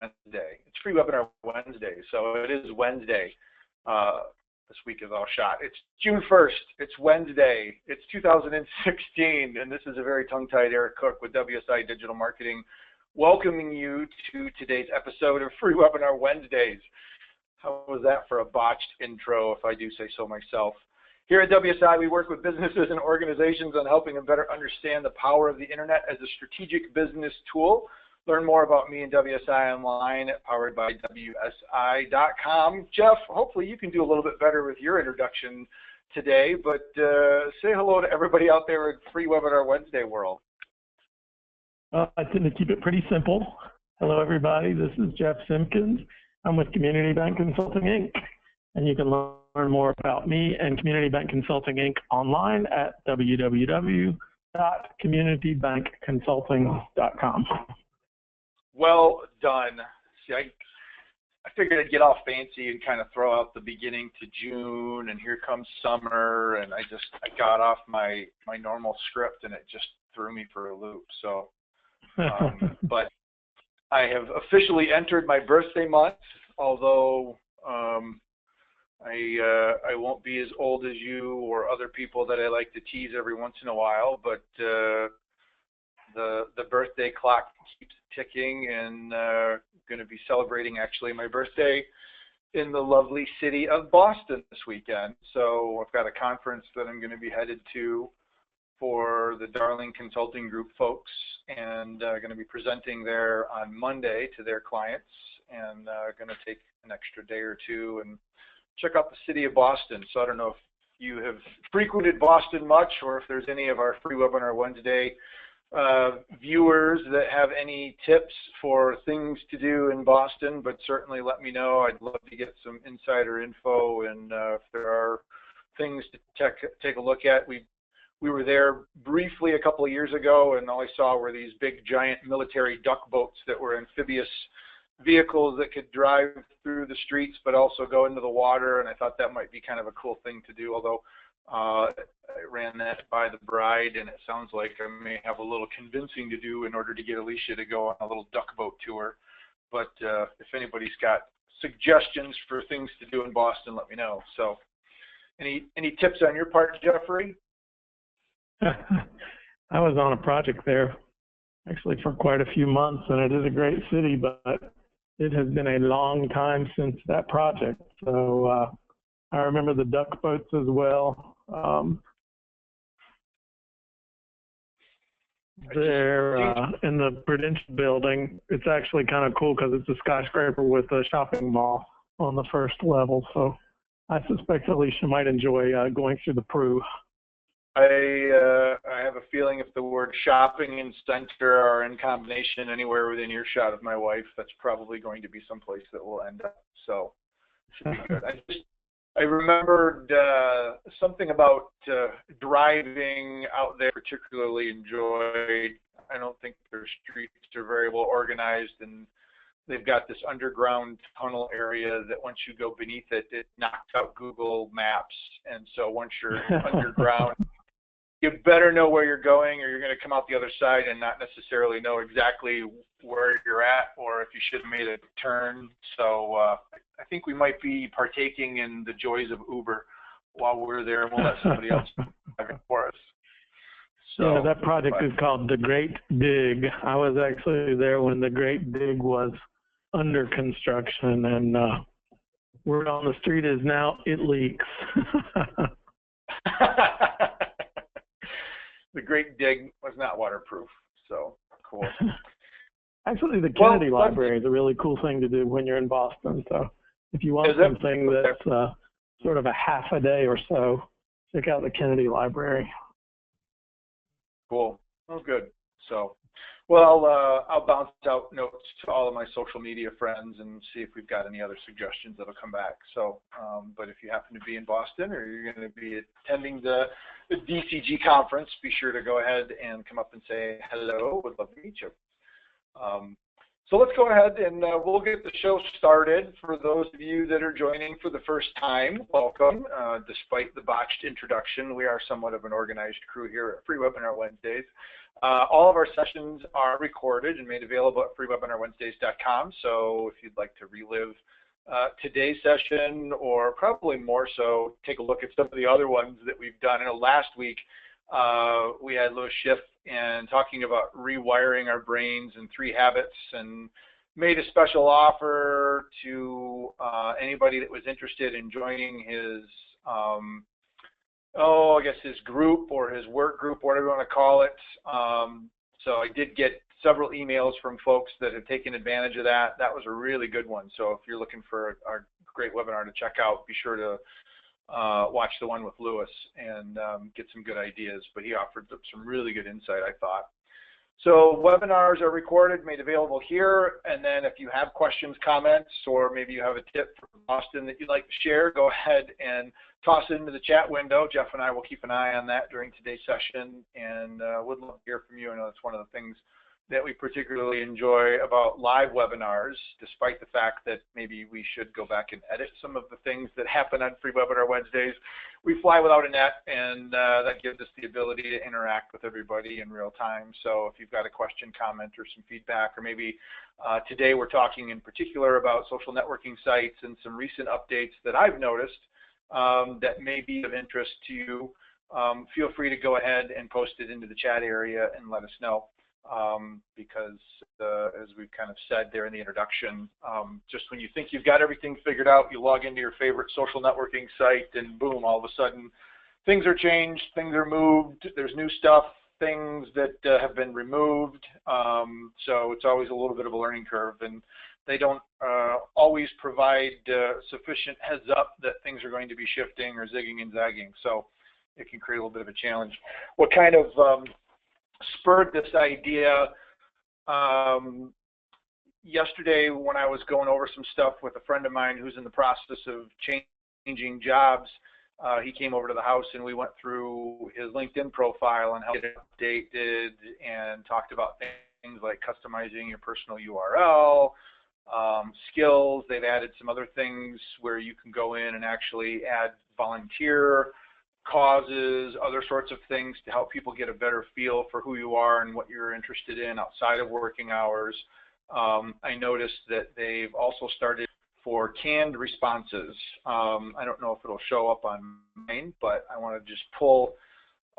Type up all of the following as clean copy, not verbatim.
Wednesday. It's Free Webinar Wednesday, so it is Wednesday. This week is all shot. It's June 1st. It's Wednesday. It's 2016, and this is a very tongue-tied Eric Cook with WSI Digital Marketing, welcoming you to today's episode of Free Webinar Wednesdays. How was that for a botched intro, if I do say so myself? Here at WSI, we work with businesses and organizations on helping them better understand the power of the internet as a strategic business tool. Learn more about me and WSI online at poweredbywsi.com. Jeff, hopefully you can do a little bit better with your introduction today, but say hello to everybody out there in Free Webinar Wednesday world. I tend to keep it pretty simple. Hello, everybody. This is Jeff Simpkins. I'm with Community Bank Consulting, Inc., and you can learn more about me and Community Bank Consulting, Inc. online at www.communitybankconsulting.com. Well done. See, I figured I'd get all fancy and kind of throw out the beginning to June, and here comes summer, and I got off my normal script, and it just threw me for a loop. So, but I have officially entered my birthday month, although I won't be as old as you or other people that I like to tease every once in a while, but the birthday clock keeps ticking, and going to be celebrating actually my birthday in the lovely city of Boston this weekend. So I've got a conference that I'm going to be headed to for the Darling Consulting Group folks, and going to be presenting there on Monday to their clients, and going to take an extra day or two and check out the city of Boston. So I don't know if you have frequented Boston much, or if there's any of our Free Webinar Wednesday viewers that have any tips for things to do in Boston, but certainly let me know. I'd love to get some insider info, and if there are things to take a look at. We were there briefly a couple of years ago, and all I saw were these big giant military duck boats that were amphibious vehicles that could drive through the streets but also go into the water, and I thought that might be kind of a cool thing to do, although I ran that by the bride, and it sounds like I may have a little convincing to do in order to get Alicia to go on a little duck boat tour. But if anybody's got suggestions for things to do in Boston, let me know. So any tips on your part, Jeffrey? I was on a project there actually for quite a few months, and it is a great city, but it has been a long time since that project. So I remember the duck boats as well. There in the Prudential building, it's actually kind of cool because it's a skyscraper with a shopping mall on the first level. So I suspect Alicia might enjoy going through the Pru. I have a feeling if the word shopping and center are in combination anywhere within earshot of my wife, that's probably going to be someplace that we'll end up. So it should be good. I remembered something about driving out there particularly enjoyed. I don't think their streets are very well organized, and they've got this underground tunnel area that once you go beneath it, it knocks out Google Maps. And so once you're underground, you better know where you're going, or you're going to come out the other side and not necessarily know exactly where you're at, or if you should have made a turn. So I think we might be partaking in the joys of Uber while we're there, and we'll let somebody else drive it for us. So, yeah, that project is called The Great Dig. I was actually there when The Great Dig was under construction, and word on the street is now it leaks. The Great Dig was not waterproof, so cool. Actually, the Kennedy Library is a really cool thing to do when you're in Boston. So if you want something that's sort of a half a day or so, check out the Kennedy Library. Cool. Oh, good. So, well, I'll bounce out notes to all of my social media friends and see if we've got any other suggestions that'll come back. So, but if you happen to be in Boston, or you're going to be attending the DCG conference, be sure to go ahead and come up and say hello. Would love to meet you. So let's go ahead and we'll get the show started. For those of you that are joining for the first time, welcome. Despite the botched introduction, we are somewhat of an organized crew here at Free Webinar Wednesdays. All of our sessions are recorded and made available at freewebinarwednesdays.com. So if you'd like to relive today's session, or probably more so, take a look at some of the other ones that we've done. I know last week we had Louis Schiff and talking about rewiring our brains in 3 habits, and made a special offer to anybody that was interested in joining his I guess his group or his work group, whatever you want to call it. So I did get several emails from folks that have taken advantage of that. That was a really good one. So if you're looking for a great webinar to check out, be sure to watch the one with Louis and get some good ideas. But he offered some really good insight, I thought. So webinars are recorded, made available here. And then if you have questions, comments, or maybe you have a tip from Boston that you'd like to share, go ahead and toss it into the chat window. Jeff and I will keep an eye on that during today's session, and would love to hear from you. I know that's one of the things that we particularly enjoy about live webinars, despite the fact that maybe we should go back and edit some of the things that happen on Free Webinar Wednesdays. We fly without a net, and that gives us the ability to interact with everybody in real time. So if you've got a question, comment, or some feedback, or maybe today we're talking in particular about social networking sites and some recent updates that I've noticed that may be of interest to you, feel free to go ahead and post it into the chat area and let us know. Because as we kind of said there in the introduction, just when you think you've got everything figured out, you log into your favorite social networking site and boom, all of a sudden things are changed, things are moved, there's new stuff, things that have been removed. So it's always a little bit of a learning curve, and they don't always provide sufficient heads up that things are going to be shifting or zigging and zagging. So it can create a little bit of a challenge. What kind of spurred this idea yesterday when I was going over some stuff with a friend of mine who's in the process of changing jobs. He came over to the house and we went through his LinkedIn profile and how to get it updated, and talked about things like customizing your personal URL, skills. They've added some other things where you can go in and actually add volunteer causes, other sorts of things to help people get a better feel for who you are and what you're interested in outside of working hours. I noticed that they've also started for canned responses. I don't know if it'll show up on mine, but I want to just pull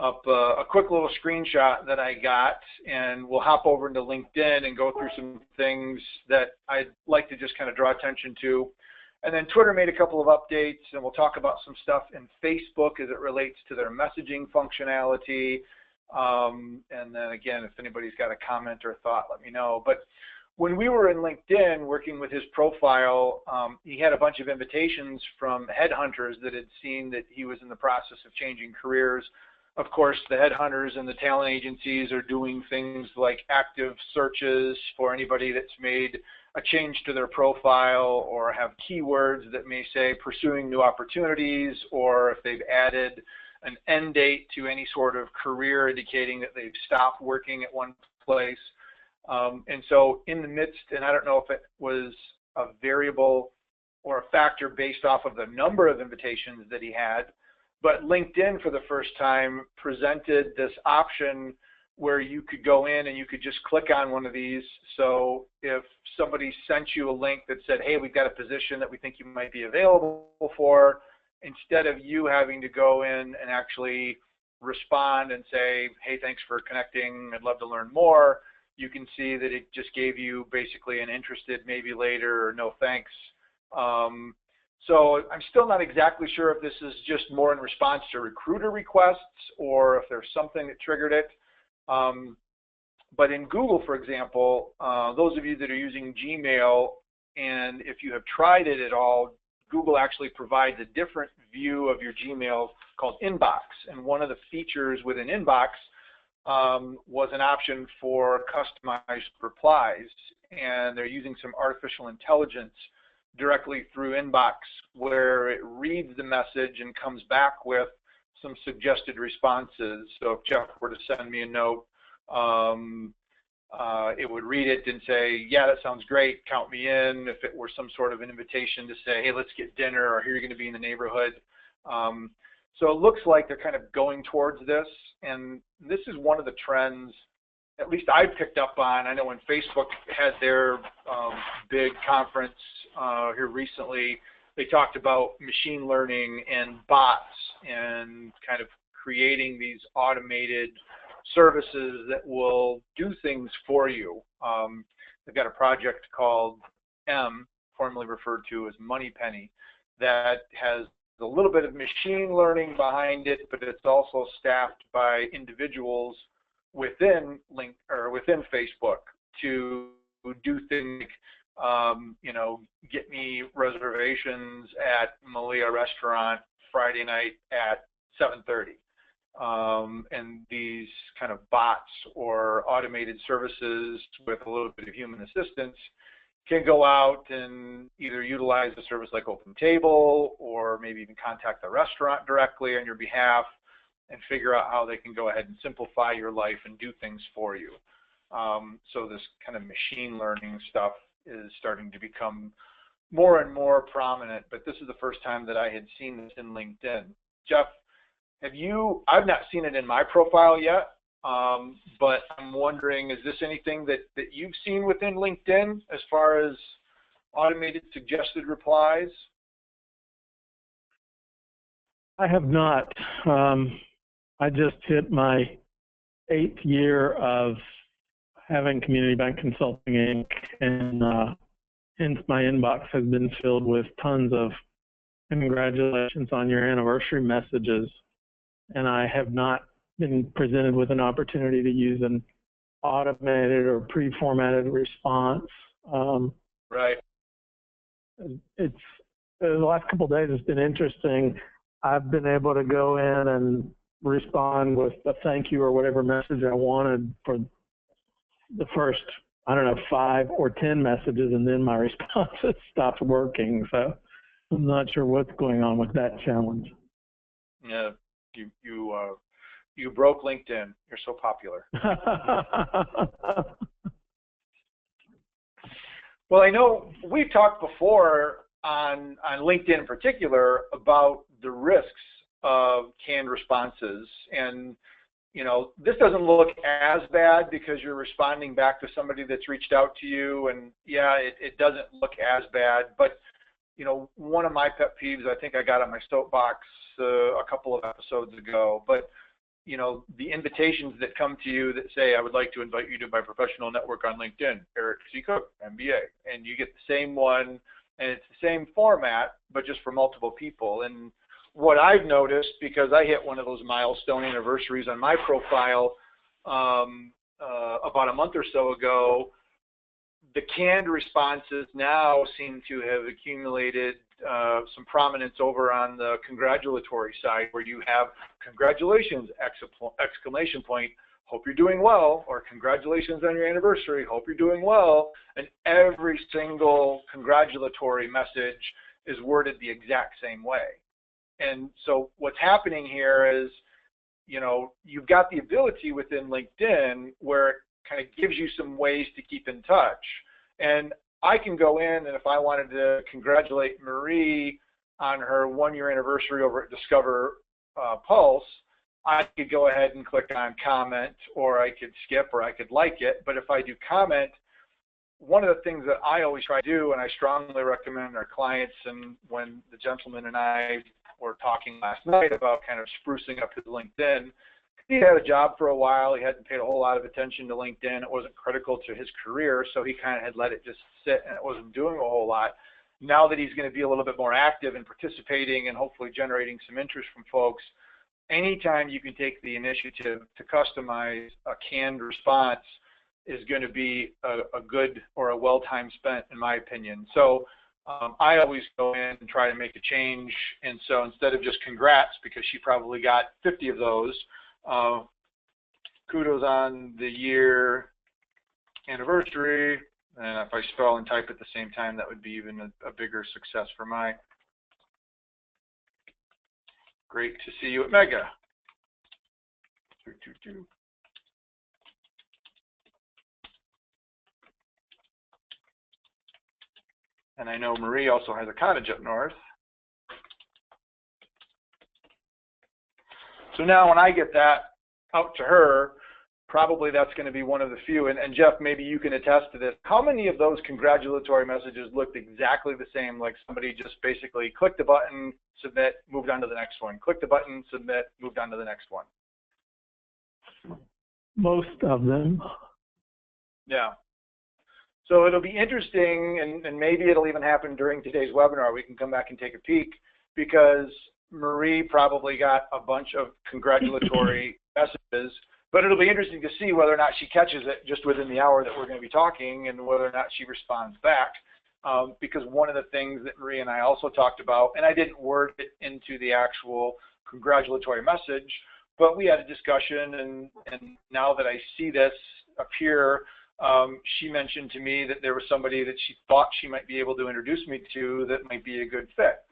up a quick little screenshot that I got, and we'll hop over into LinkedIn and go through some things that I'd like to just kind of draw attention to. And then Twitter made a couple of updates, and we'll talk about some stuff in Facebook as it relates to their messaging functionality. And then again, if anybody's got a comment or a thought, let me know. But when we were in LinkedIn working with his profile, he had a bunch of invitations from headhunters that had seen that he was in the process of changing careers. Of course, the headhunters and the talent agencies are doing things like active searches for anybody that's made a change to their profile or have keywords that may say pursuing new opportunities, or if they've added an end date to any sort of career indicating that they've stopped working at one place. And so in the midst, and I don't know if it was a variable or a factor based off of the number of invitations that he had, but LinkedIn for the first time presented this option where you could go in and you could just click on one of these. So if somebody sent you a link that said, hey, we've got a position that we think you might be available for, instead of you having to go in and actually respond and say, hey, thanks for connecting, I'd love to learn more, you can see that it just gave you basically an interested, maybe later, or no thanks. So I'm still not exactly sure if this is just more in response to recruiter requests or if there's something that triggered it. But in Google, for example, those of you that are using Gmail, and if you have tried it at all, Google actually provides a different view of your Gmail called Inbox. And one of the features within Inbox was an option for customized replies. And they're using some artificial intelligence directly through Inbox, where it reads the message and comes back with some suggested responses. So if Jeff were to send me a note, it would read it and say, yeah, that sounds great, count me in. If it were some sort of an invitation to say, hey, let's get dinner, or here you're going to be in the neighborhood. So it looks like they're kind of going towards this, and this is one of the trends, at least I picked up on. I know when Facebook had their big conference here recently, they talked about machine learning and bots and kind of creating these automated services that will do things for you. They've got a project called M, formerly referred to as Moneypenny, that has a little bit of machine learning behind it, but it's also staffed by individuals within within Facebook to do things like, you know, get me reservations at Malia Restaurant Friday night at 7:30. And these kind of bots or automated services with a little bit of human assistance can go out and either utilize a service like OpenTable, or maybe even contact the restaurant directly on your behalf and figure out how they can go ahead and simplify your life and do things for you. So this kind of machine learning stuff is starting to become more and more prominent, but this is the first time that I had seen this in LinkedIn. Jeff, I've not seen it in my profile yet, but I'm wondering, is this anything that you've seen within LinkedIn as far as automated suggested replies? I have not. I just hit my 8th year of having Community Bank Consulting Inc., and hence my inbox has been filled with tons of congratulations on your anniversary messages, and I have not been presented with an opportunity to use an automated or pre-formatted response. Right. The last couple of days has been interesting. I've been able to go in and respond with a thank you or whatever message I wanted for the first, I don't know, 5 or 10 messages, and then my responses stopped working. So I'm not sure what's going on with that challenge. Yeah, you broke LinkedIn. You're so popular. Well, I know we've talked before on LinkedIn in particular about the risks of canned responses, and you know, this doesn't look as bad because you're responding back to somebody that's reached out to you, and yeah, it doesn't look as bad. But you know, one of my pet peeves, I think I got on my soapbox a couple of episodes ago, but you know, the invitations that come to you that say, I would like to invite you to my professional network on LinkedIn, Eric C. Cook, MBA, and you get the same one, and it's the same format, but just for multiple people. And what I've noticed, because I hit one of those milestone anniversaries on my profile about a month or so ago, the canned responses now seem to have accumulated some prominence over on the congratulatory side, where you have congratulations, exclamation point, hope you're doing well, or congratulations on your anniversary, hope you're doing well, and every single congratulatory message is worded the exact same way. And so what's happening here is, you know, you've got the ability within LinkedIn where it kind of gives you some ways to keep in touch. And I can go in, and if I wanted to congratulate Marie on her 1-year anniversary over at Discover Pulse, I could go ahead and click on comment, or I could skip, or I could like it. But if I do comment, one of the things that I always try to do, and I strongly recommend our clients, and when the gentleman and I were talking last night about kind of sprucing up his LinkedIn, he had a job for a while. He hadn't paid a whole lot of attention to LinkedIn. It wasn't critical to his career, so he kind of had let it just sit, and it wasn't doing a whole lot. Now that he's going to be a little bit more active and participating and hopefully generating some interest from folks, anytime you can take the initiative to customize a canned response is going to be a good or a well time spent, in my opinion. So I always go in and try to make a change, and so instead of just congrats, because she probably got 50 of those, kudos on the year anniversary, and if I spell and type at the same time, that would be even a bigger success for my. Great to see you at Mega. And I know Marie also has a cottage up north. So now when I get that out to her, probably that's going to be one of the few. And Jeff, maybe you can attest to this. How many of those congratulatory messages looked exactly the same, like somebody just basically clicked the button, submit, moved on to the next one, clicked the button, submit, moved on to the next one? Most of them. Yeah. So it'll be interesting, and maybe it'll even happen during today's webinar. We can come back and take a peek, because Marie probably got a bunch of congratulatory messages, but it'll be interesting to see whether or not she catches it just within the hour that we're going to be talking, and whether or not she responds back. Because one of the things that Marie and I also talked about, and I didn't word it into the actual congratulatory message, but we had a discussion, and now that I see this appear, she mentioned to me that there was somebody that she thought she might be able to introduce me to that might be a good fit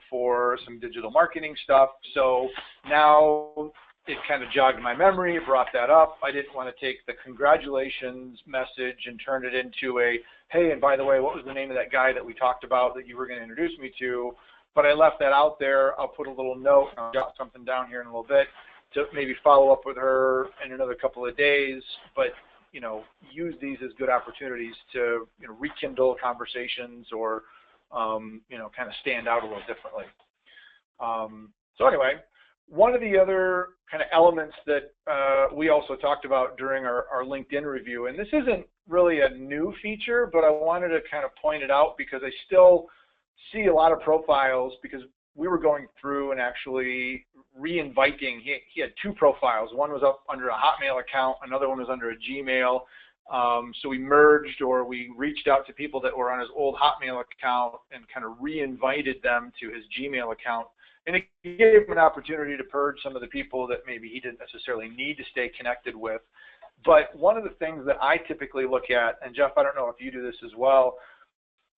for some digital marketing stuff. So now it kind of jogged my memory, brought that up. I didn't want to take the congratulations message and turn it into a, hey, and by the way, what was the name of that guy that we talked about that you were going to introduce me to? But I left that out there. I'll put a little note, and I'll jot something down here in a little bit to maybe follow up with her in another couple of days. But you know, use these as good opportunities to, you know, rekindle conversations, or you know, kind of stand out a little differently. So anyway, one of the other kind of elements that we also talked about during our LinkedIn review, and this isn't really a new feature, but I wanted to kind of point it out because I still see a lot of profiles, because we were going through and actually re-inviting. He had two profiles. One was up under a Hotmail account, another one was under a Gmail. So we merged, or we reached out to people that were on his old Hotmail account and kind of re-invited them to his Gmail account. And it gave him an opportunity to purge some of the people that maybe he didn't necessarily need to stay connected with. But one of the things that I typically look at, and Jeff, I don't know if you do this as well,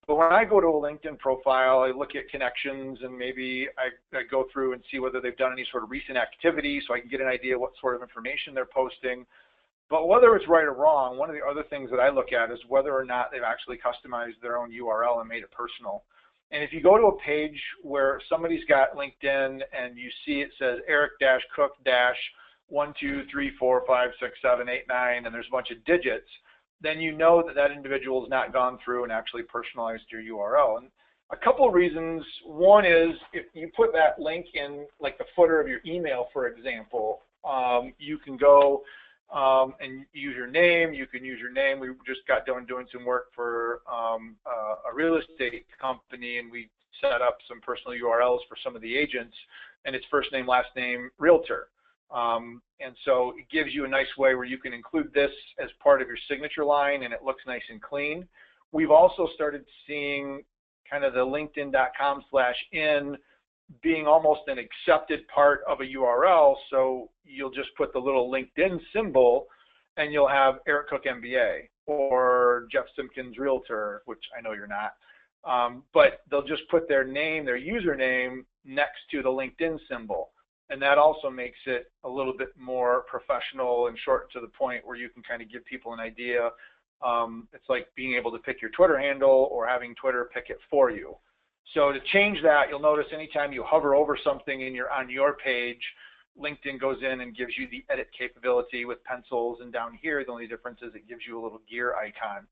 but when I go to a LinkedIn profile, I look at connections, and maybe I go through and see whether they've done any sort of recent activity, so I can get an idea what sort of information they're posting. But whether it's right or wrong, one of the other things that I look at is whether or not they've actually customized their own URL and made it personal. And if you go to a page where somebody's got LinkedIn and you see it says Eric-Cook-123456789, and there's a bunch of digits, then you know that that individual has not gone through and actually personalized your URL. And a couple of reasons. One is, if you put that link in like the footer of your email, for example, you can go and use your name. You can use your name. We just got done doing some work for a real estate company, and we set up some personal URLs for some of the agents, and it's first name, last name, realtor. And so it gives you a nice way where you can include this as part of your signature line, and it looks nice and clean. We've also started seeing kind of the linkedin.com/in being almost an accepted part of a URL. So you'll just put the little LinkedIn symbol, and you'll have Eric Cook MBA or Jeff Simpkins Realtor, which I know you're not. But they'll just put their name, their username, next to the LinkedIn symbol. And that also makes it a little bit more professional and short to the point, where you can kind of give people an idea. It's like being able to pick your Twitter handle or having Twitter pick it for you. So to change that, you'll notice anytime you hover over something and you're on your page, LinkedIn goes in and gives you the edit capability with pencils. And down here, the only difference is it gives you a little gear icon.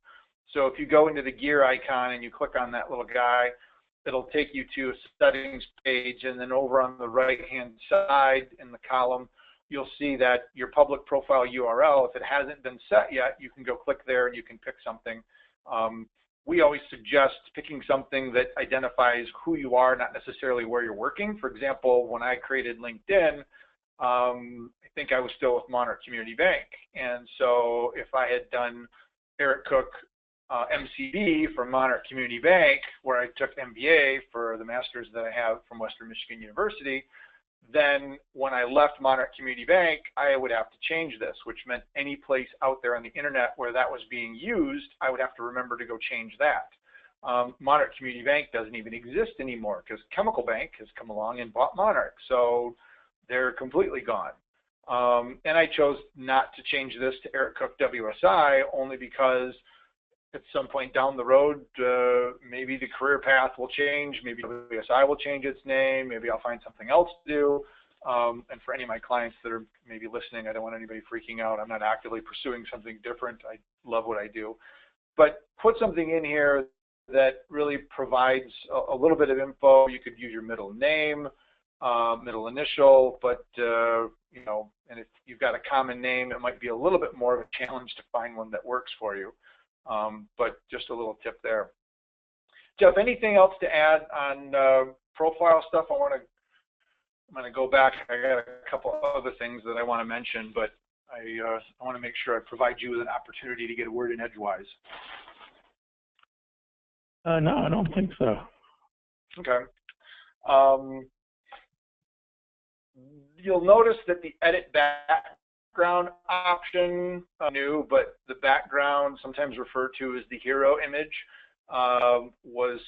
So if you go into the gear icon and you click on that little guy, it'll take you to a settings page, and then over on the right-hand side in the column, you'll see that your public profile URL, if it hasn't been set yet, you can go click there and you can pick something. We always suggest picking something that identifies who you are, not necessarily where you're working. For example, when I created LinkedIn, I think I was still with Monarch Community Bank. And so if I had done Eric Cook MCB from Monarch Community Bank, where I took MBA for the master's that I have from Western Michigan University, then when I left Monarch Community Bank, I would have to change this, which meant any place out there on the internet where that was being used, I would have to remember to go change that. Monarch Community Bank doesn't even exist anymore, because Chemical Bank has come along and bought Monarch, so they're completely gone. And I chose not to change this to Eric Cook WSI, only because at some point down the road, maybe the career path will change, maybe WSI will change its name, maybe I'll find something else to do. And for any of my clients that are maybe listening, I don't want anybody freaking out. I'm not actively pursuing something different. I love what I do. But put something in here that really provides a little bit of info. You could use your middle name, middle initial, but you know, and if you've got a common name, it might be a little bit more of a challenge to find one that works for you. But just a little tip there. Jeff, anything else to add on profile stuff? I'm going to go back. I got a couple other things that I want to mention, but I want to make sure I provide you with an opportunity to get a word in edgewise. No, I don't think so. Okay. You'll notice that the edit background option new, but the background, sometimes referred to as the hero image, was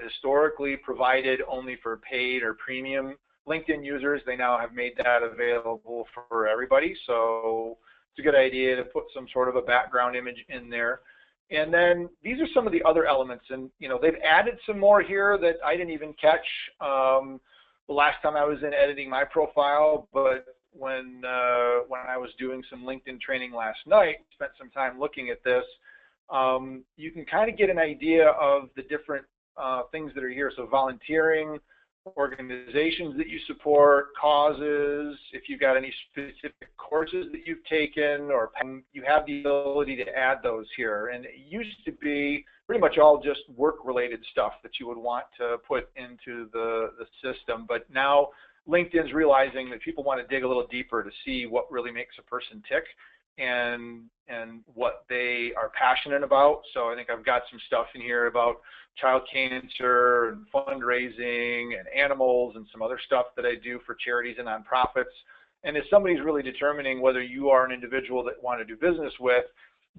historically provided only for paid or premium LinkedIn users. They now have made that available for everybody, so it's a good idea to put some sort of a background image in there. And then these are some of the other elements, and you know, they've added some more here that I didn't even catch the last time I was in editing my profile, but when I was doing some LinkedIn training last night, spent some time looking at this, you can kind of get an idea of the different things that are here. So volunteering, organizations that you support, causes, if you've got any specific courses that you've taken, or you have the ability to add those here. And it used to be pretty much all just work-related stuff that you would want to put into the system. But now LinkedIn's realizing that people want to dig a little deeper to see what really makes a person tick and what they are passionate about. So I think I've got some stuff in here about child cancer and fundraising and animals and some other stuff that I do for charities and nonprofits. And if somebody's really determining whether you are an individual that want to do business with,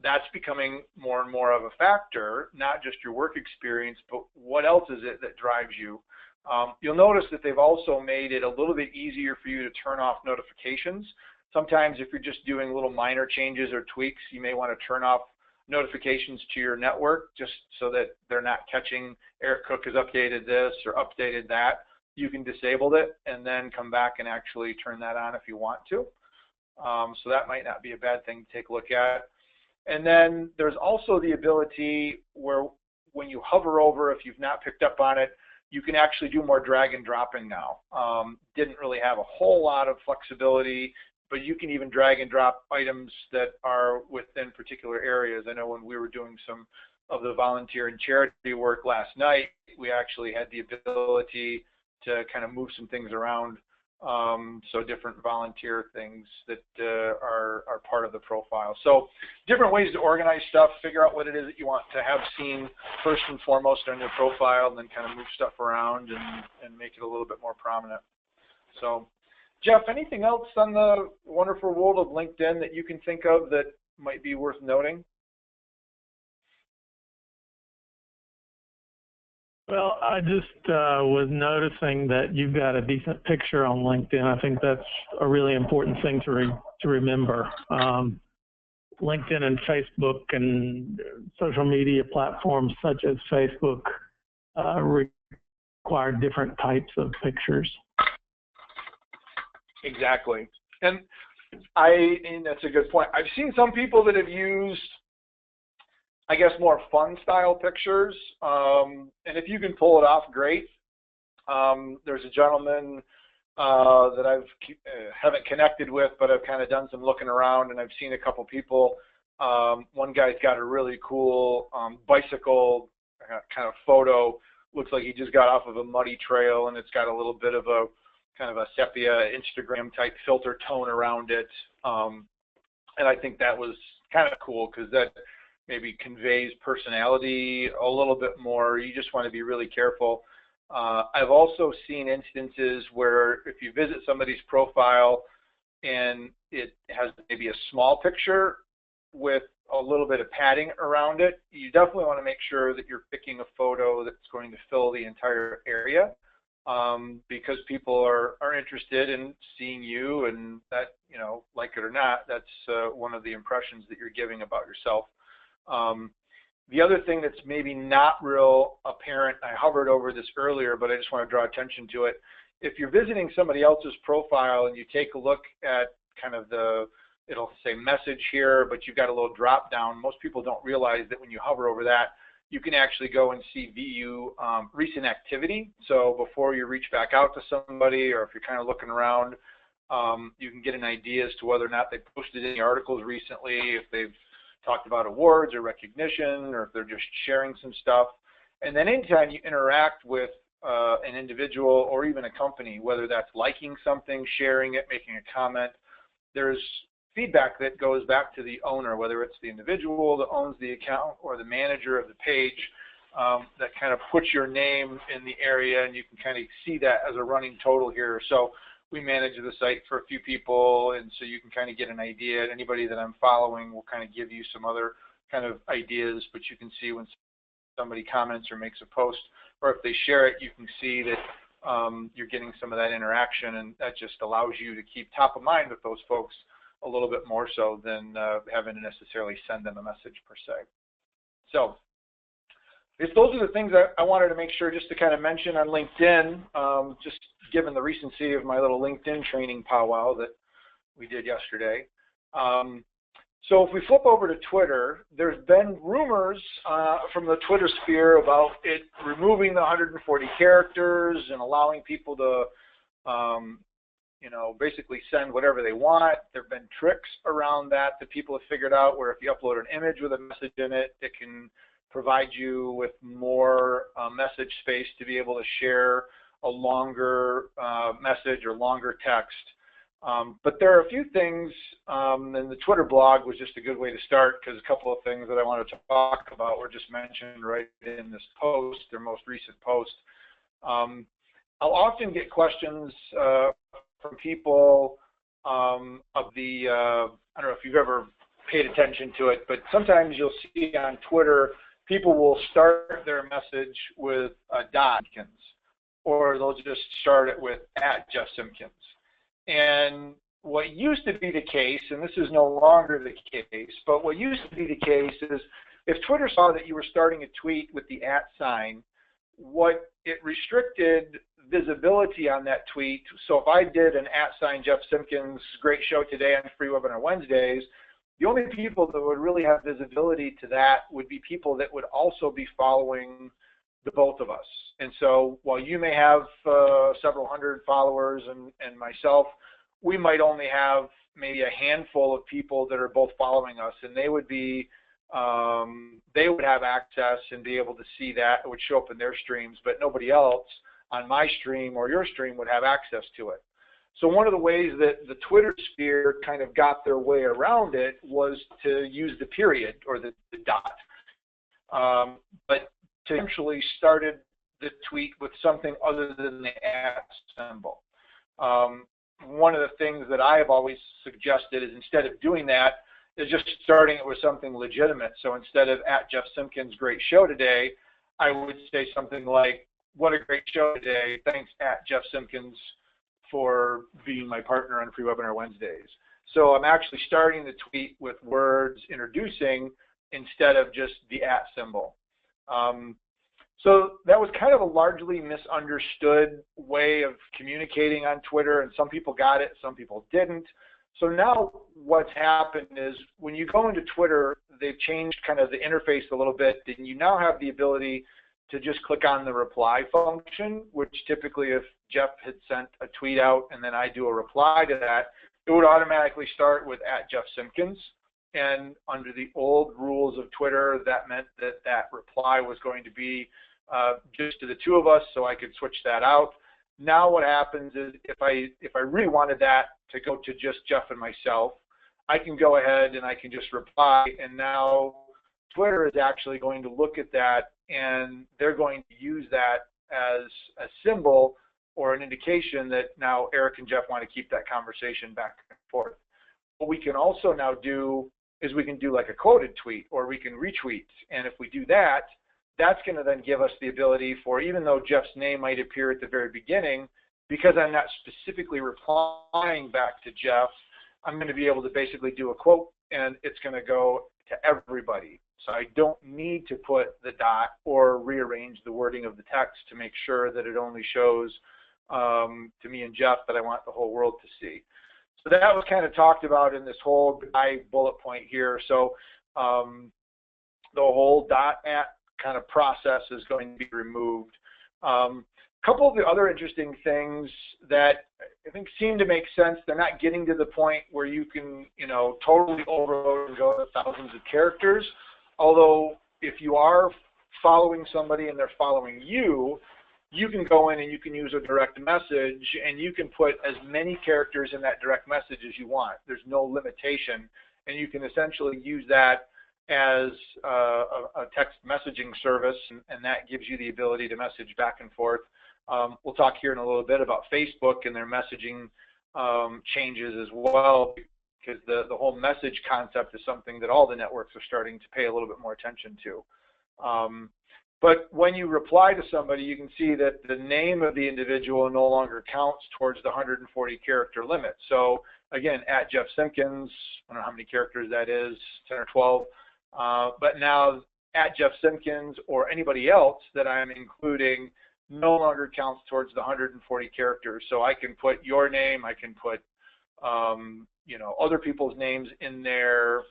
that's becoming more and more of a factor, not just your work experience, but what else is it that drives you? You'll notice that they've also made it a little bit easier for you to turn off notifications. Sometimes if you're just doing little minor changes or tweaks, you may want to turn off notifications to your network just so that they're not catching Eric Cook has updated this or updated that. You can disable it and then come back and actually turn that on if you want to. So that might not be a bad thing to take a look at. And then there's also the ability where when you hover over, if you've not picked up on it, you can actually do more drag and dropping now. Didn't really have a whole lot of flexibility, but you can even drag and drop items that are within particular areas. I know when we were doing some of the volunteer and charity work last night, we actually had the ability to kind of move some things around. So different volunteer things that are part of the profile. So different ways to organize stuff, figure out what it is that you want to have seen first and foremost on your profile, and then kind of move stuff around and make it a little bit more prominent. So Jeff, anything else on the wonderful world of LinkedIn that you can think of that might be worth noting? Well, I just was noticing that you've got a decent picture on LinkedIn. I think that's a really important thing to remember. LinkedIn and Facebook and social media platforms such as Facebook require different types of pictures. Exactly. And that's a good point. I've seen some people that have used, I guess, more fun style pictures. And if you can pull it off, great. There's a gentleman that I haven't connected with, but I've kind of done some looking around, and I've seen a couple people. One guy's got a really cool bicycle kind of photo. Looks like he just got off of a muddy trail, and it's got a little bit of a kind of a sepia Instagram type filter tone around it. And I think that was kind of cool because that maybe conveys personality a little bit more. You just want to be really careful. I've also seen instances where if you visit somebody's profile and it has maybe a small picture with a little bit of padding around it, you definitely want to make sure that you're picking a photo that's going to fill the entire area, because people are interested in seeing you, and that, you know, like it or not, that's one of the impressions that you're giving about yourself. The other thing that's maybe not real apparent, I hovered over this earlier, but I just want to draw attention to it. If you're visiting somebody else's profile and you take a look at kind of it'll say message here, but you've got a little drop down. Most people don't realize that when you hover over that, you can actually go and see view recent activity. So before you reach back out to somebody, or if you're kind of looking around, you can get an idea as to whether or not they posted any articles recently, if they've talked about awards or recognition, or if they're just sharing some stuff. And then anytime you interact with an individual or even a company, whether that's liking something, sharing it, making a comment, there's feedback that goes back to the owner, whether it's the individual that owns the account or the manager of the page, that kind of puts your name in the area, and you can kind of see that as a running total here. So we manage the site for a few people, and so you can kind of get an idea. Anybody that I'm following will kind of give you some other kind of ideas, but you can see when somebody comments or makes a post, or if they share it, you can see that you're getting some of that interaction, and that just allows you to keep top of mind with those folks a little bit more so than having to necessarily send them a message per se. So if those are the things I wanted to make sure just to kind of mention on LinkedIn, just given the recency of my little LinkedIn training powwow that we did yesterday. So if we flip over to Twitter, there's been rumors from the Twitter sphere about it removing the 140 characters and allowing people to basically send whatever they want. There have been tricks around that people have figured out, where if you upload an image with a message in it, it can provide you with more message space to be able to share a longer message or longer text. But there are a few things, and the Twitter blog was just a good way to start, because a couple of things that I wanted to talk about were just mentioned right in this post, their most recent post. I'll often get questions from people of the, I don't know if you've ever paid attention to it, but sometimes you'll see on Twitter, people will start their message with a dot, or they'll just start it with @JeffSimpkins. And what used to be the case, and this is no longer the case, but what used to be the case is if Twitter saw that you were starting a tweet with the @ what it restricted visibility on that tweet. So if I did an @JeffSimpkins, great show today on Free Webinar Wednesdays, the only people that would really have visibility to that would be people that would also be following the both of us. And so while you may have several hundred followers and myself, we might only have maybe a handful of people that are both following us, and they would be they would have access and be able to see that. It would show up in their streams, but nobody else on my stream or your stream would have access to it. So one of the ways that the Twitter sphere kind of got their way around it was to use the period or the dot. But to actually started the tweet with something other than the @ one of the things that I have always suggested is, instead of doing that, is just starting it with something legitimate. So instead of @JeffSimpkins, great show today, I would say something like, what a great show today, thanks @JeffSimpkins for being my partner on Free Webinar Wednesdays. So I'm actually starting the tweet with words introducing instead of just the @ So that was kind of a largely misunderstood way of communicating on Twitter, and some people got it, some people didn't. So now what's happened is, when you go into Twitter, they've changed kind of the interface a little bit, and you now have the ability to just click on the reply function, which typically if Jeff had sent a tweet out and then I do a reply to that, it would automatically start with @JeffSimpkins. And under the old rules of Twitter, that meant that that reply was going to be just to the two of us, so I could switch that out. Now what happens is, if I really wanted that to go to just Jeff and myself, I can go ahead and I can just reply, and now Twitter is actually going to look at that, and they're going to use that as a symbol or an indication that now Eric and Jeff want to keep that conversation back and forth. What we can also now do is we can do like a quoted tweet, or we can retweet. And if we do that, that's going to then give us the ability for, even though Jeff's name might appear at the very beginning, because I'm not specifically replying back to Jeff, I'm going to be able to basically do a quote, and it's going to go to everybody. So I don't need to put the dot or rearrange the wording of the text to make sure that it only shows to me and Jeff that I want the whole world to see. So that was kind of talked about in this whole bullet point here. So the whole .at kind of process is going to be removed. A couple of the other interesting things that I think seem to make sense, they're not getting to the point where you can, totally overload and go to thousands of characters. Although if you are following somebody and they're following you, you can go in and you can use a direct message and you can put as many characters in that direct message as you want. There's no limitation, and you can essentially use that as a text messaging service, and that gives you the ability to message back and forth. We'll talk here in a little bit about Facebook and their messaging changes as well, because the whole message concept is something that all the networks are starting to pay a little bit more attention to. But when you reply to somebody, you can see that the name of the individual no longer counts towards the 140 character limit. So again, at Jeff Simpkins, I don't know how many characters that is, 10 or 12, but now at Jeff Simpkins or anybody else that I'm including no longer counts towards the 140 characters. So I can put your name, I can put other people's names in there,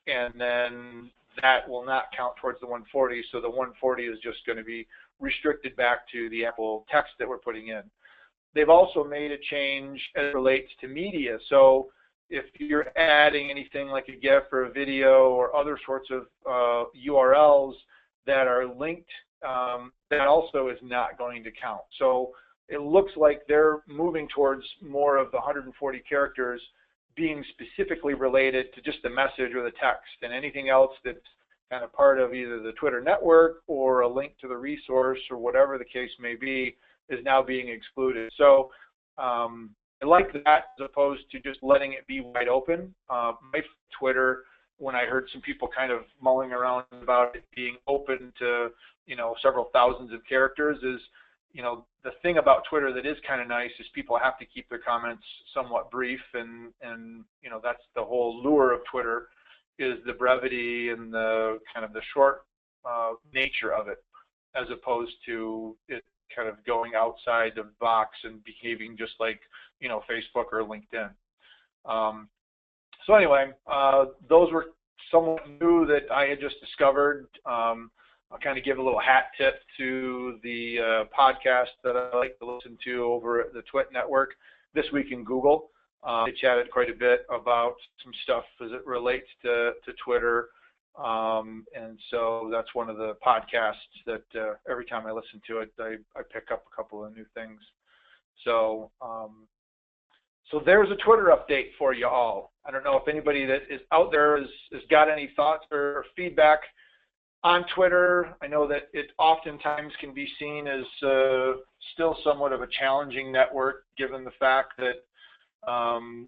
and then that will not count towards the 140. So the 140 is just going to be restricted back to the actual text that we're putting in. They've also made a change as it relates to media. So if you're adding anything like a GIF or a video or other sorts of URLs that are linked, that also is not going to count. So it looks like they're moving towards more of the 140 characters being specifically related to just the message or the text, and anything else that's kind of part of either the Twitter network or a link to the resource or whatever the case may be is now being excluded. So I like that as opposed to just letting it be wide open. My Twitter, when I heard some people kind of mulling around about it being open to several thousands of characters, is the thing about Twitter that is kind of nice is people have to keep their comments somewhat brief, and that's the whole lure of Twitter, is the brevity and the kind of the short nature of it, as opposed to it kind of going outside the box and behaving just like Facebook or LinkedIn. So anyway, those were somewhat new that I had just discovered. I'll kind of give a little hat tip to the podcast that I like to listen to over at the Twit Network, This Week in Google. They chatted quite a bit about some stuff as it relates to Twitter. And so that's one of the podcasts that every time I listen to it, I pick up a couple of new things. So so there's a Twitter update for you all. I don't know if anybody that is out there has got any thoughts or feedback on Twitter. I know that it oftentimes can be seen as still somewhat of a challenging network, given the fact that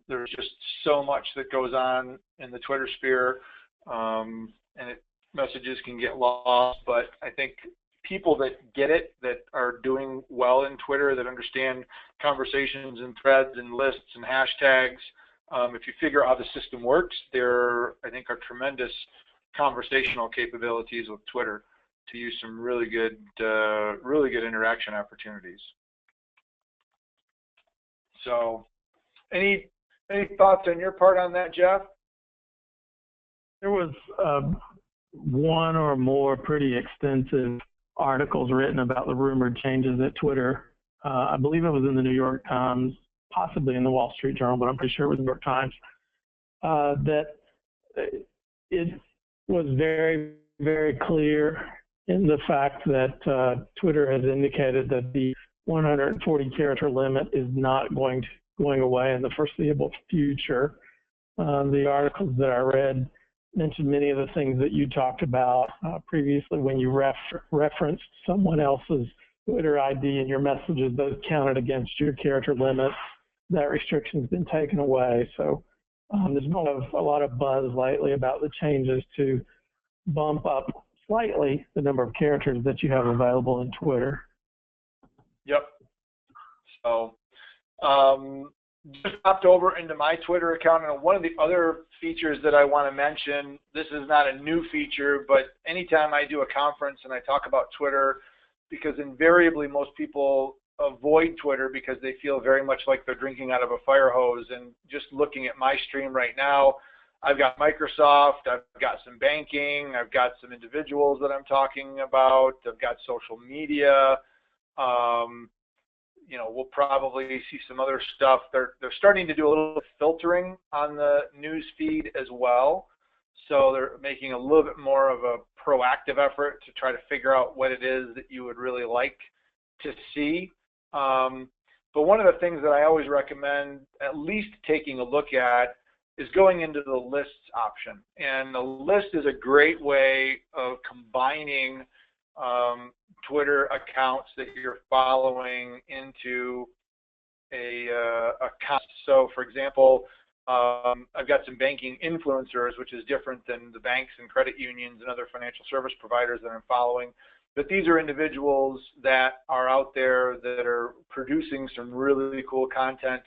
there's just so much that goes on in the Twitter sphere, and messages can get lost. But I think people that get it, that are doing well in Twitter, that understand conversations and threads and lists and hashtags, if you figure out how the system works, there, I think, are tremendous conversational capabilities with Twitter to use some really good interaction opportunities. So, any thoughts on your part on that, Jeff? There was one or more pretty extensive articles written about the rumored changes at Twitter. I believe it was in the New York Times, possibly in the Wall Street Journal, but I'm pretty sure it was the New York Times, that it was very, very clear in the fact that Twitter has indicated that the 140 character limit is not going away in the foreseeable future. The articles that I read mentioned many of the things that you talked about previously when you referenced someone else's Twitter ID in your messages that counted against your character limit. That restriction's been taken away. So there's been a lot of buzz lately about the changes to bump up slightly the number of characters that you have available in Twitter. Yep. So just hopped over into my Twitter account, and one of the other features that I want to mention, this is not a new feature, but anytime I do a conference and I talk about Twitter, because invariably most people avoid Twitter because they feel very much like they're drinking out of a fire hose. And just looking at my stream right now, I've got Microsoft, I've got some banking, I've got some individuals that I'm talking about, I've got social media. You know, we'll probably see some other stuff. They're starting to do a little filtering on the news feed as well. So they're making a little bit more of a proactive effort to try to figure out what it is that you would really like to see. But one of the things that I always recommend at least taking a look at is going into the lists option. And the list is a great way of combining Twitter accounts that you're following into a account. So for example, I've got some banking influencers, which is different than the banks and credit unions and other financial service providers that I'm following. But these are individuals that are out there that are producing some really cool content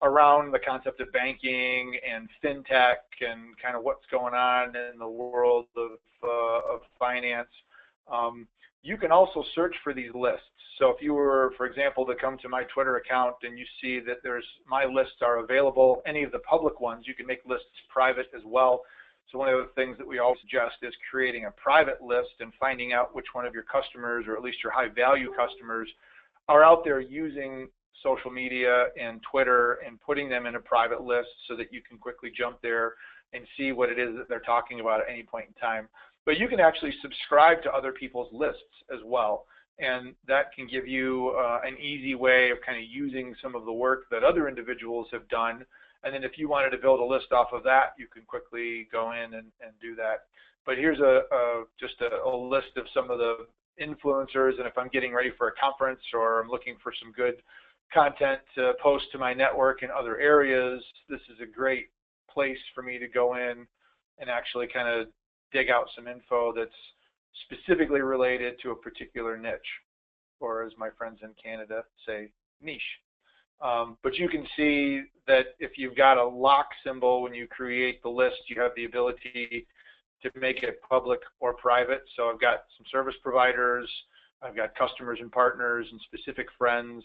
around the concept of banking and fintech and kind of what's going on in the world of finance. You can also search for these lists. So if you were, for example, to come to my Twitter account and you see that my lists are available, any of the public ones, you can make lists private as well. So one of the things that we always suggest is creating a private list and finding out which one of your customers, or at least your high value customers, are out there using social media and Twitter and putting them in a private list so that you can quickly jump there and see what it is that they're talking about at any point in time. But you can actually subscribe to other people's lists as well. And that can give you an easy way of kind of using some of the work that other individuals have done. And then if you wanted to build a list off of that, you can quickly go in and do that. But here's just a list of some of the influencers. And if I'm getting ready for a conference or I'm looking for some good content to post to my network in other areas, this is a great place for me to go in and actually kind of dig out some info that's specifically related to a particular niche, or as my friends in Canada say, niche. But you can see that if you've got a lock symbol when you create the list, you have the ability to make it public or private. So I've got some service providers, I've got customers and partners and specific friends.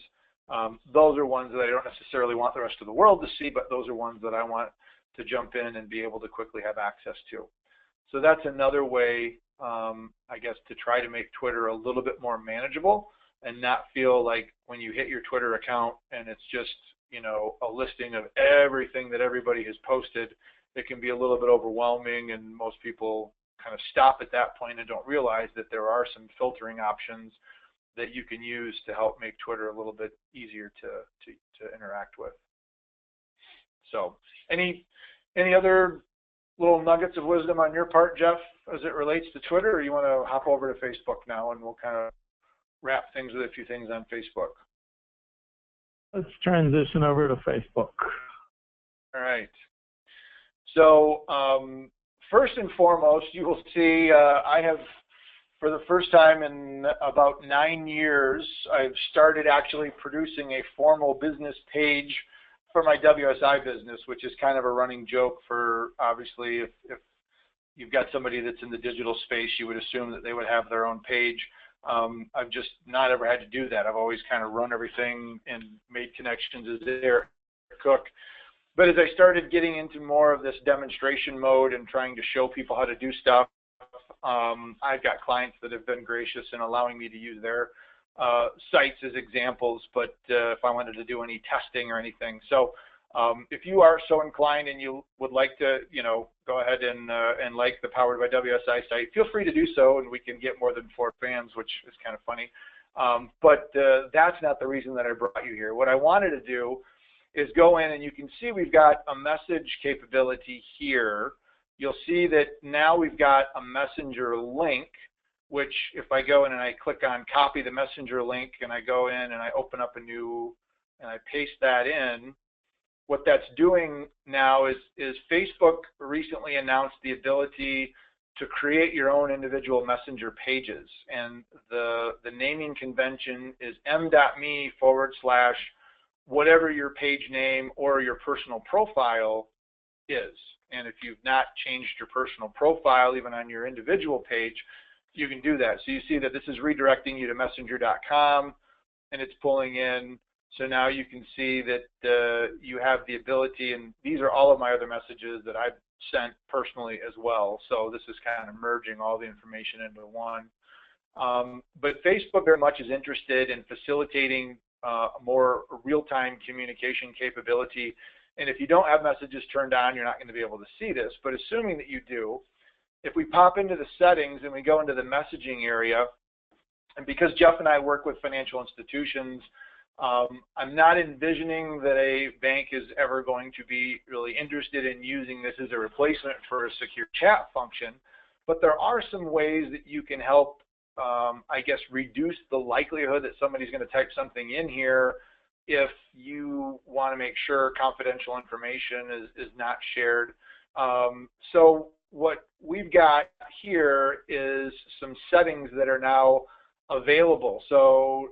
Those are ones that I don't necessarily want the rest of the world to see, but those are ones that I want to jump in and be able to quickly have access to. So that's another way, I guess, to try to make Twitter a little bit more manageable and not feel like when you hit your Twitter account and it's just, you know, a listing of everything that everybody has posted. It can be a little bit overwhelming, and most people kind of stop at that point and don't realize that there are some filtering options that you can use to help make Twitter a little bit easier to interact with. So any other little nuggets of wisdom on your part, Jeff, as it relates to Twitter, or you want to hop over to Facebook now and we'll kind of wrap things with a few things on Facebook? Let's transition over to Facebook. All right. So first and foremost, you will see I have, for the first time in about 9 years, I've started actually producing a formal business page for my WSI business, which is kind of a running joke for, obviously, if you've got somebody that's in the digital space, you would assume that they would have their own page. I've just not ever had to do that. I've always kind of run everything and made connections as their cook. But as I started getting into more of this demonstration mode and trying to show people how to do stuff, I've got clients that have been gracious in allowing me to use their sites as examples, but if I wanted to do any testing or anything. So if you are so inclined and you would like to, you know, go ahead and like the Powered by WSI site, feel free to do so, and we can get more than 4 fans, which is kind of funny. But that's not the reason that I brought you here. What I wanted to do is go in, and you can see we've got a message capability here. You'll see that now we've got a messenger link, which if I go in and I click on copy the messenger link and I go in and I open up a new, and I paste that in, what that's doing now is Facebook recently announced the ability to create your own individual messenger pages. And the naming convention is m.me/1 whatever your page name or your personal profile is. And if you've not changed your personal profile, even on your individual page, you can do that. So you see that this is redirecting you to messenger.com, and it's pulling in. So now you can see that you have the ability, and these are all of my other messages that I've sent personally as well. So this is kind of merging all the information into one. But Facebook very much is interested in facilitating more real-time communication capability. And if you don't have messages turned on, you're not going to be able to see this. But assuming that you do, if we pop into the settings and we go into the messaging area, and because Jeff and I work with financial institutions, I'm not envisioning that a bank is ever going to be really interested in using this as a replacement for a secure chat function. But there are some ways that you can help, I guess, reduce the likelihood that somebody's going to type something in here if you want to make sure confidential information is not shared. So what we've got here is some settings that are now available. So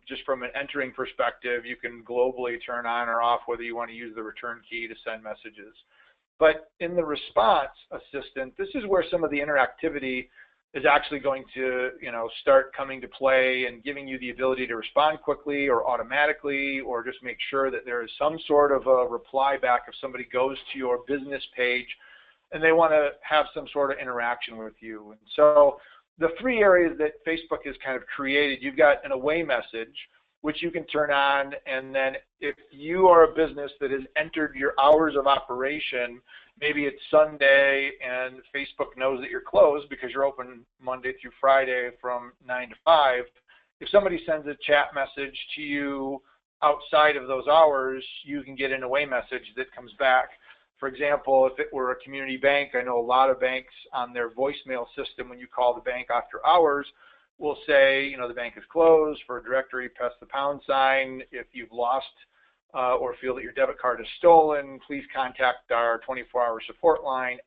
just from an entering perspective, you can globally turn on or off whether you want to use the return key to send messages. But in the response assistant, this is where some of the interactivity is actually going to, start coming to play and giving you the ability to respond quickly or automatically, or just make sure that there is some sort of a reply back if somebody goes to your business page and they want to have some sort of interaction with you. And so the three areas that Facebook has kind of created, you've got an away message, which you can turn on, and then if you are a business that has entered your hours of operation, maybe it's Sunday and Facebook knows that you're closed because you're open Monday through Friday from 9 to 5. If somebody sends a chat message to you outside of those hours, you can get an away message that comes back. For example, if it were a community bank, I know a lot of banks on their voicemail system, when you call the bank after hours, will say, the bank is closed. For a directory, press the pound sign. If you've lost or feel that your debit card is stolen, please contact our 24-hour support line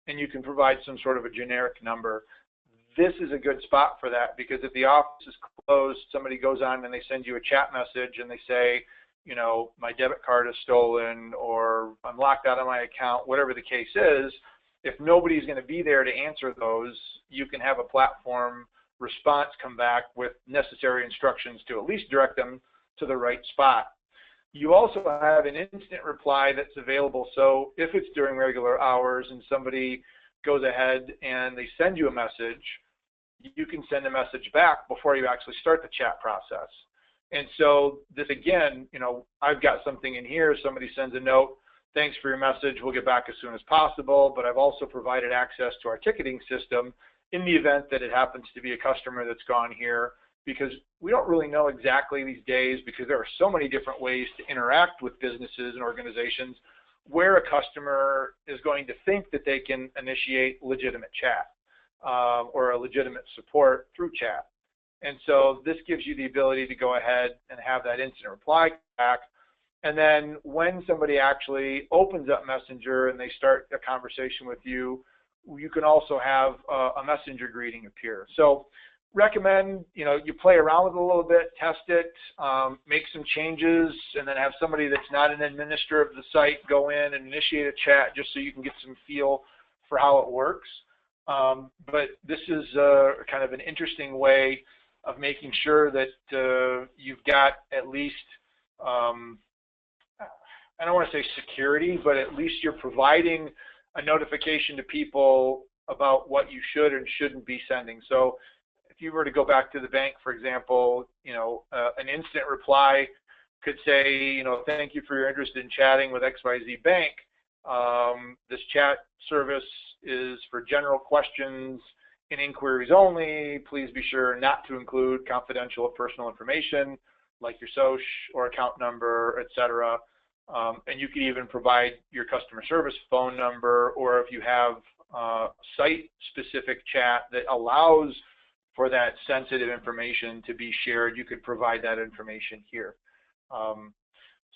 and you can provide some sort of a generic number. This is a good spot for that, because if the office is closed, somebody goes on and they send you a chat message and they say, my debit card is stolen, or I'm locked out of my account, whatever the case is, if nobody's going to be there to answer those, you can have a platform response come back with necessary instructions to at least direct them to the right spot. You also have an instant reply that's available. So if it's during regular hours and somebody goes ahead and they send you a message, you can send a message back before you actually start the chat process. And so this, again, I've got something in here, somebody sends a note, thanks for your message, we'll get back as soon as possible, but I've also provided access to our ticketing system in the event that it happens to be a customer that's gone here, because we don't really know exactly these days, because there are so many different ways to interact with businesses and organizations where a customer is going to think that they can initiate legitimate chat or a legitimate support through chat. And so this gives you the ability to go ahead and have that instant reply back. And then when somebody actually opens up Messenger and they start a conversation with you, you can also have a Messenger greeting appear. So recommend, you play around with it a little bit, test it, make some changes, and then have somebody that's not an administrator of the site go in and initiate a chat just so you can get some feel for how it works. But this is kind of an interesting way of making sure that you've got at least, I don't want to say security, but at least you're providing a notification to people about what you should and shouldn't be sending. So if you were to go back to the bank, for example, an instant reply could say, thank you for your interest in chatting with XYZ Bank. This chat service is for general questions and inquiries only. Please be sure not to include confidential or personal information like your SOCH or account number, etc. And you can even provide your customer service phone number, or if you have site-specific chat that allows for that sensitive information to be shared, you could provide that information here.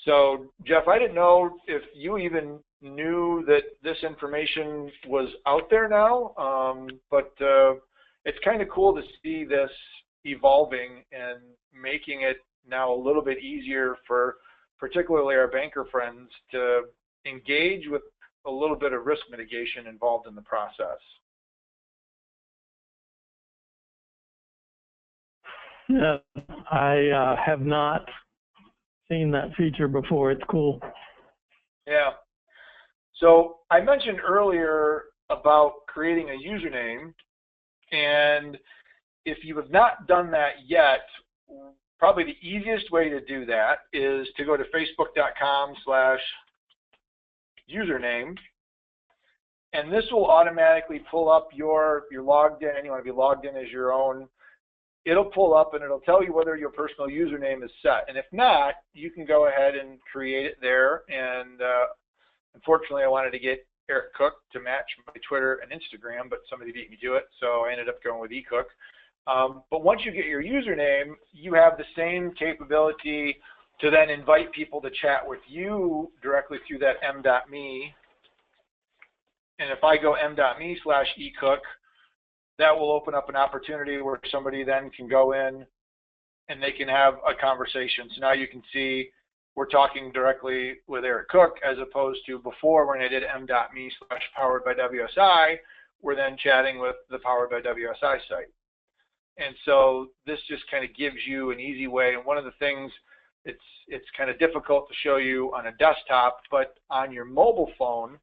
So, Jeff, I didn't know if you even knew that this information was out there now, but it's kind of cool to see this evolving and making it now a little bit easier for particularly our banker friends, to engage with a little bit of risk mitigation involved in the process. Yeah, I have not seen that feature before. It's cool. Yeah. So I mentioned earlier about creating a username, and if you have not done that yet, probably the easiest way to do that is to go to facebook.com/username, and this will automatically pull up you're logged in. You want to be logged in as your own. It'll pull up and it'll tell you whether your personal username is set, and if not, you can go ahead and create it there. And unfortunately, I wanted to get Eric Cook to match my Twitter and Instagram, but somebody beat me to it, so I ended up going with eCook. But once you get your username, you have the same capability to then invite people to chat with you directly through that m.me. And if I go m.me/eCook, that will open up an opportunity where somebody then can go in and they can have a conversation. So now you can see we're talking directly with Eric Cook, as opposed to before when I did m.me/powered by WSI, we're then chatting with the Powered by WSI site. And so this just kind of gives you an easy way. And one of the things, it's kind of difficult to show you on a desktop, but on your mobile phone,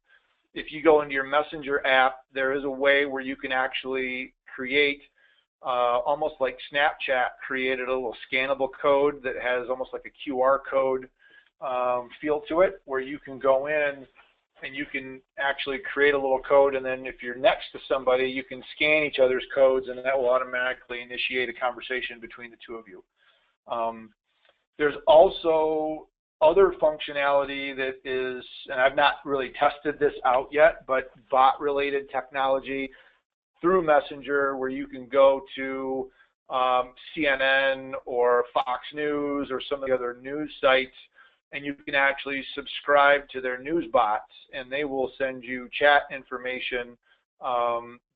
if you go into your Messenger app, there is a way where you can actually create, almost like Snapchat created a little scannable code that has almost like a QR code feel to it, where you can go in and you can actually create a little code, and then if you're next to somebody, you can scan each other's codes, and that will automatically initiate a conversation between the two of you. There's also other functionality that is, and I've not really tested this out yet, but bot-related technology through Messenger, where you can go to CNN or Fox News or some of the other news sites, and you can actually subscribe to their news bots, and they will send you chat information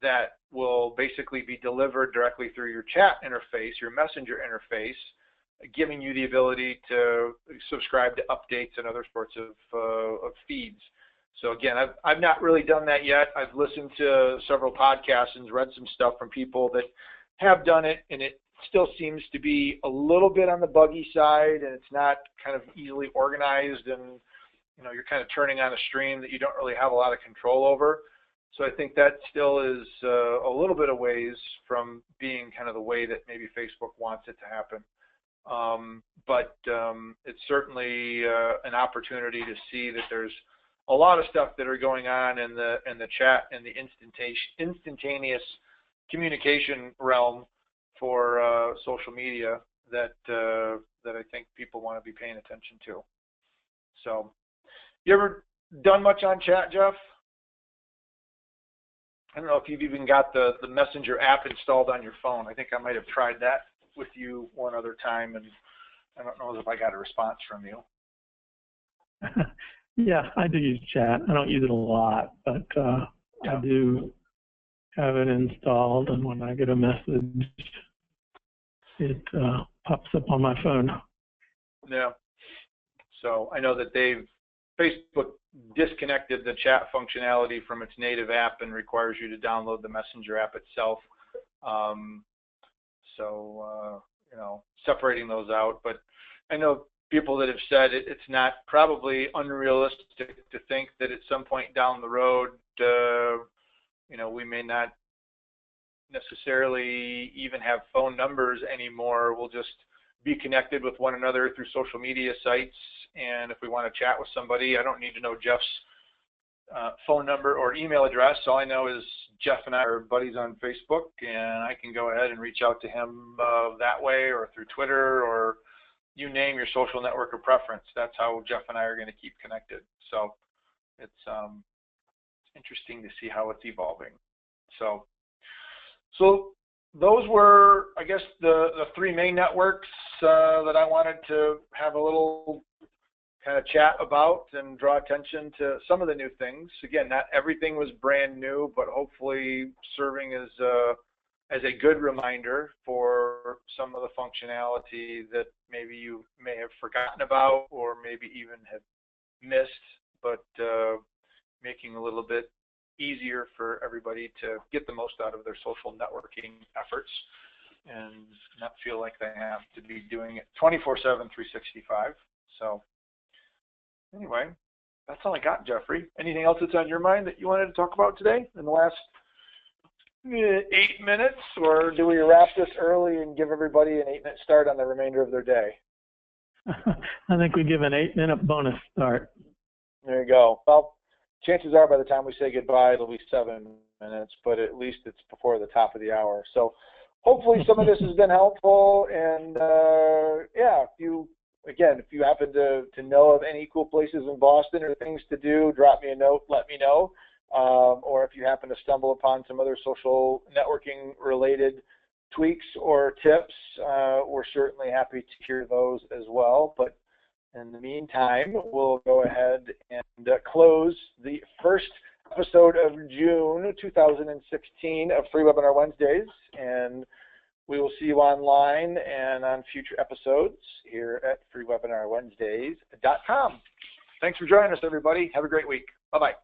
that will basically be delivered directly through your chat interface, your Messenger interface, giving you the ability to subscribe to updates and other sorts of feeds. So again, I've not really done that yet. I've listened to several podcasts and read some stuff from people that have done it, and it still seems to be a little bit on the buggy side, and it's not kind of easily organized, and you're kind of turning on a stream that you don't really have a lot of control over. So I think that still is a little bit of ways from being kind of the way that maybe Facebook wants it to happen. But it's certainly an opportunity to see that there's a lot of stuff that are going on in the chat and the instantaneous communication realm for social media that I think people want to be paying attention to. So, you ever done much on chat, Jeff? I don't know if you've even got the Messenger app installed on your phone. I think I might have tried that with you one other time, and I don't know if I got a response from you. Yeah, I do use chat. I don't use it a lot, but yeah. I do have it installed, and when I get a message, it pops up on my phone. Yeah. So I know that Facebook disconnected the chat functionality from its native app and requires you to download the Messenger app itself. Separating those out. But I know people that have said it's not probably unrealistic to think that at some point down the road, we may not necessarily even have phone numbers anymore. We'll just be connected with one another through social media sites, and if we want to chat with somebody, I don't need to know Jeff's phone number or email address. All I know is Jeff and I are buddies on Facebook, and I can go ahead and reach out to him that way, or through Twitter, or you name your social network of preference. That's how Jeff and I are going to keep connected. So it's interesting to see how it's evolving. So those were, I guess, the three main networks that I wanted to have a little kind of chat about and draw attention to some of the new things. Again, not everything was brand new, but hopefully serving as as a good reminder for some of the functionality that maybe you may have forgotten about or maybe even have missed, but making a little bit easier for everybody to get the most out of their social networking efforts and not feel like they have to be doing it 24/7, 365. So anyway, that's all I got, Jeffrey. Anything else that's on your mind that you wanted to talk about today in the last 8 minutes, or do we wrap this early and give everybody an 8-minute start on the remainder of their day? I think we give an 8-minute bonus start. There you go. Well, chances are by the time we say goodbye, it'll be 7 minutes, but at least it's before the top of the hour. So hopefully some of this has been helpful. And yeah, if you happen to know of any cool places in Boston or things to do, drop me a note, let me know. Or if you happen to stumble upon some other social networking related tweaks or tips, we're certainly happy to hear those as well. But in the meantime, we'll go ahead and close the first episode of June 2016 of Free Webinar Wednesdays, and we will see you online and on future episodes here at freewebinarwednesdays.com. Thanks for joining us, everybody. Have a great week. Bye-bye.